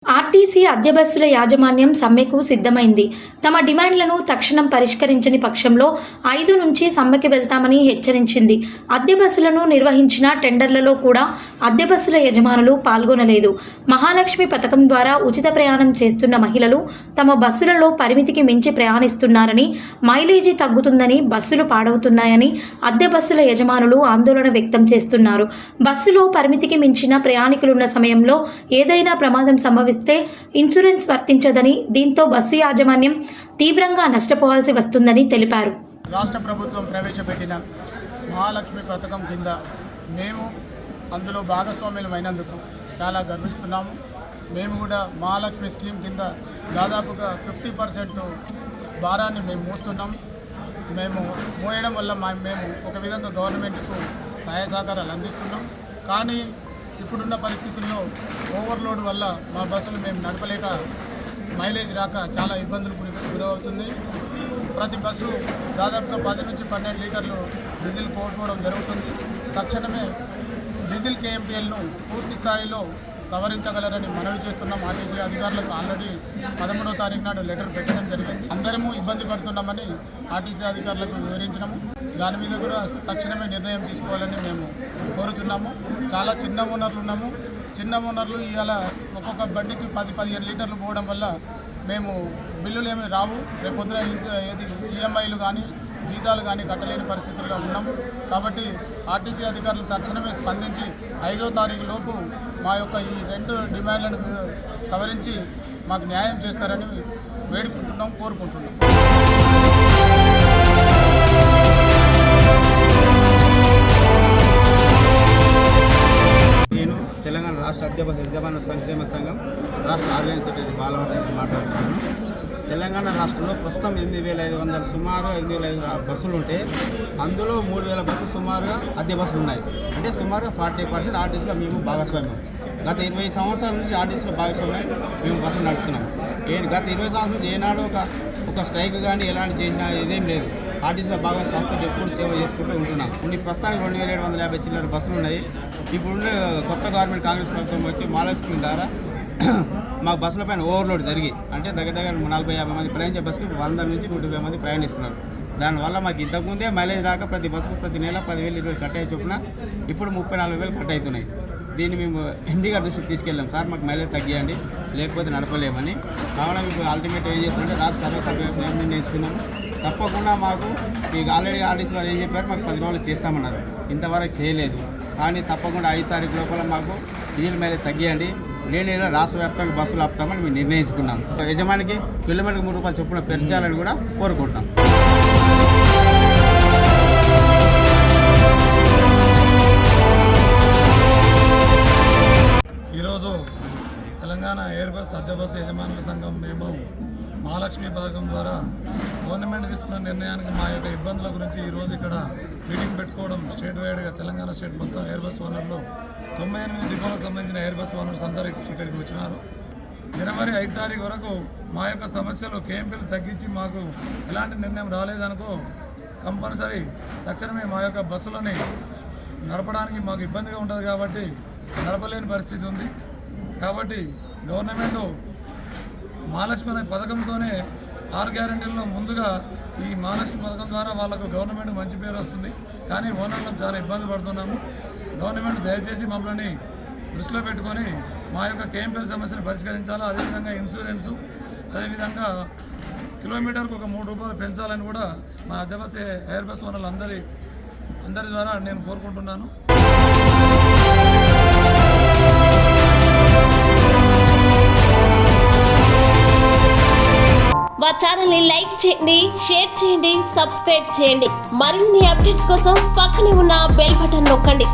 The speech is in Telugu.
ఆర్టీసీ అద్దె బస్సుల యాజమాన్యం సమ్మెకు సిద్ధమైంది. తమ డిమాండ్లను తక్షణం పరిష్కరించని పక్షంలో 5 నుంచి సమ్మెకి వెళ్తామని హెచ్చరించింది. అద్దె బస్సులను నిర్వహించిన టెండర్లలో కూడా అద్దె బస్సుల యజమానులు పాల్గొనలేదు. మహాలక్ష్మి పథకం ద్వారా ఉచిత ప్రయాణం చేస్తున్న మహిళలు తమ బస్సులలో పరిమితికి మించి ప్రయాణిస్తున్నారని, మైలేజీ తగ్గుతుందని, బస్సులు పాడవుతున్నాయని అద్దె బస్సుల యజమానులు ఆందోళన వ్యక్తం చేస్తున్నారు. బస్సులో పరిమితికి మించిన ప్రయాణికులున్న సమయంలో ఏదైనా ప్రమాదం సంభవిస్తే ఇన్సూరెన్స్ వర్తించదని, దీంతో బస్సు యాజమాన్యం తీవ్రంగా నష్టపోవాల్సి వస్తుందని తెలిపారు. రాష్ట్ర ప్రభుత్వం ప్రవేశపెట్టిన మహాలక్ష్మి పథకం కింద మేము అందులో భాగస్వామ్యులమైనందుకు చాలా గర్విస్తున్నాము. మేము కూడా మహాలక్ష్మి స్కీమ్ కింద దాదాపుగా 50% భారాన్ని మేము మోస్తున్నాం. మేము మోయడం వల్ల మేము ఒక విధంగా గవర్నమెంట్కు సహాయ సహకారాలు అందిస్తున్నాం. కానీ ఇప్పుడున్న పరిస్థితుల్లో ఓవర్లోడ్ వల్ల మా బస్సులు మేము నడపలేక మైలేజ్ రాక చాలా ఇబ్బందులు గురవుతుంది. ప్రతి బస్సు దాదాపుగా 10 నుంచి 12 లీటర్లు డీజిల్ కోల్పోవడం జరుగుతుంది. తక్షణమే డీజిల్ కేఎంపీఎల్ను పూర్తి స్థాయిలో సవరించగలరని మనవి చేస్తున్నాం. ఆర్టీసీ అధికారులకు ఆల్రెడీ 13వ తారీఖు నాడు లెటర్ పెట్టడం జరిగింది. అందరము ఇబ్బంది పడుతున్నామని ఆర్టీసీ అధికారులకు వివరించినాము. దాని మీద కూడా తక్షణమే నిర్ణయం తీసుకోవాలని మేము కోరుచున్నాము. చాలా చిన్న ఓనర్లు ఉన్నాము. చిన్న ఓనర్లు ఇవాళ ఒక్కొక్క బండికి 10-15 లీటర్లు పోవడం వల్ల మేము బిల్లులు ఏమీ రావు. రేపు పొద్దున ఏది ఈఎంఐలు కానీ జీతాలు కానీ కట్టలేని పరిస్థితుల్లో ఉన్నాము. కాబట్టి ఆర్టీసీ అధికారులు తక్షణమే స్పందించి 5వ తారీఖు లోపు మా యొక్క ఈ 2 డిమాండ్లను సవరించి మాకు న్యాయం చేస్తారని వేడుకుంటున్నాం, కోరుకుంటున్నాం. నేను తెలంగాణ రాష్ట్ర అద్దె బస్సు యజమానుల సంక్షేమ సంఘం రాష్ట్ర ఆర్గనైజింగ్ సెక్రటరీ బాలవరెడ్డి మాట్లాడుతున్నాను. తెలంగాణ రాష్ట్రంలో ప్రస్తుతం 8,500 సుమారు 8,500 బస్సులు ఉంటే అందులో 3,000 బస్సులు సుమారుగా అద్దె బస్సులు ఉన్నాయి. అంటే సుమారుగా 40% ఆర్టీసీలో మేము భాగస్వామ్యం. గత 20 సంవత్సరాల నుంచి ఆర్టీసీలో భాగస్వామ్యం మేము బస్సులు నడుపుతున్నాం. గత 20 సంవత్సరాల నుంచి ఏనాడు ఒక స్ట్రైక్ కానీ ఎలాంటి చేసినా ఇదేం లేదు. ఆర్టీసీలో బాగా సంస్థలు ఎప్పుడు సేవ చేసుకుంటూ ఉంటున్నాం. ప్రస్తుతానికి 2,750 చిల్లర బస్సులు ఉన్నాయి. ఇప్పుడున్న కొత్త గవర్నమెంట్ కాంగ్రెస్ ప్రభుత్వం వచ్చి మహాలక్ష్మి ద్వారా మాకు బస్సుల పైన ఓవర్లోడ్ జరిగి అంటే దగ్గర 40-50 మంది ప్రయాణించే బస్సుకి 100 నుంచి 120 మంది ప్రయాణిస్తున్నారు. దానివల్ల మాకు ఇంతకుముందే మైలేజ్ రాక ప్రతి బస్సుకు ప్రతి నెల 10,000 కట్ అయ్యే చొప్పున ఇప్పుడు 34,000 కట్ అవుతున్నాయి. దీన్ని మేము ఎండీ గారి దృష్టికి తీసుకెళ్ళాం. సార్ మాకు మైలేజ్ తగ్గియండి, లేకపోతే నడపలేమని. కావున మీకు అల్టిమేట్ ఏం చేస్తుంటే రాష్ట్ర సర్వసభ్యులు ఏం నిర్ణయించుకున్నాము. తప్పకుండా మాకు మీకు ఆల్రెడీ ఆర్టీసీ వారు ఏం చెప్పారు, మాకు 10 రోజులు చేస్తామన్నారు. ఇంతవరకు చేయలేదు. కానీ తప్పకుండా 5 తారీఖు లోపల మాకు డీజిల్ మైలేజ్ తగ్గియండి, లేని రాష్ట్ర వ్యాప్తంగా బస్సులు ఆపుతామని మేము నిర్ణయించుకున్నాం. యజమానికి కిలోమీటర్కి 3 రూపాయలు చొప్పున పెంచాలని కూడా కోరుకుంటున్నాం. ఈరోజు తెలంగాణ ఎయిర్ బస్ అద్దె బస్సు యజమానుల సంఘం మేము మహాలక్ష్మి పథకం ద్వారా గవర్నమెంట్ తీసుకున్న నిర్ణయానికి మా యొక్క ఇబ్బందుల గురించి ఈరోజు ఇక్కడ మీటింగ్ పెట్టుకోవడం స్టేట్ వైడ్గా తెలంగాణ స్టేట్ మొత్తం ఎయిర్ బస్ ఓనర్లు 98 డిపోలకు సంబంధించిన ఎయిర్ బస్ ఓనర్స్ అందరూ ఇక్కడికి వచ్చినారు. జనవరి 5 తారీఖు వరకు మా యొక్క సమస్యలు కేఎంపీలు తగ్గించి మాకు ఎలాంటి నిర్ణయం రాలేదనుకో కంపల్సరీ తక్షణమే మా యొక్క బస్సులని నడపడానికి మాకు ఇబ్బందిగా ఉంటుంది కాబట్టి నడపలేని పరిస్థితి ఉంది. కాబట్టి గవర్నమెంట్ మహాలక్ష్మి అనే పథకంతోనే 6 గ్యారెంటీల్లో ముందుగా ఈ మహాలక్ష్మి పథకం ద్వారా వాళ్ళకు గవర్నమెంట్ మంచి పేరు వస్తుంది. కానీ ఓనర్లను చాలా ఇబ్బంది పడుతున్నాము. గవర్నమెంట్ దయచేసి మమ్మల్ని దృష్టిలో పెట్టుకొని మా యొక్క కేఎంపీఎల్ సమస్యను పరిష్కరించాలా. అదేవిధంగా ఇన్సూరెన్సు, అదేవిధంగా కిలోమీటర్కు ఒక 3 రూపాయలు పెంచాలని కూడా మా అద్దె బస్ ఎయిర్ బస్ ఓనర్లు అందరి ద్వారా నేను కోరుకుంటున్నాను. మా ఛానల్ని లైక్ చేయండి, షేర్ చేయండి, సబ్స్క్రైబ్ చేయండి. మరిన్ని అప్డేట్స్ కోసం పక్కనే ఉన్న బెల్ బటన్ నొక్కండి.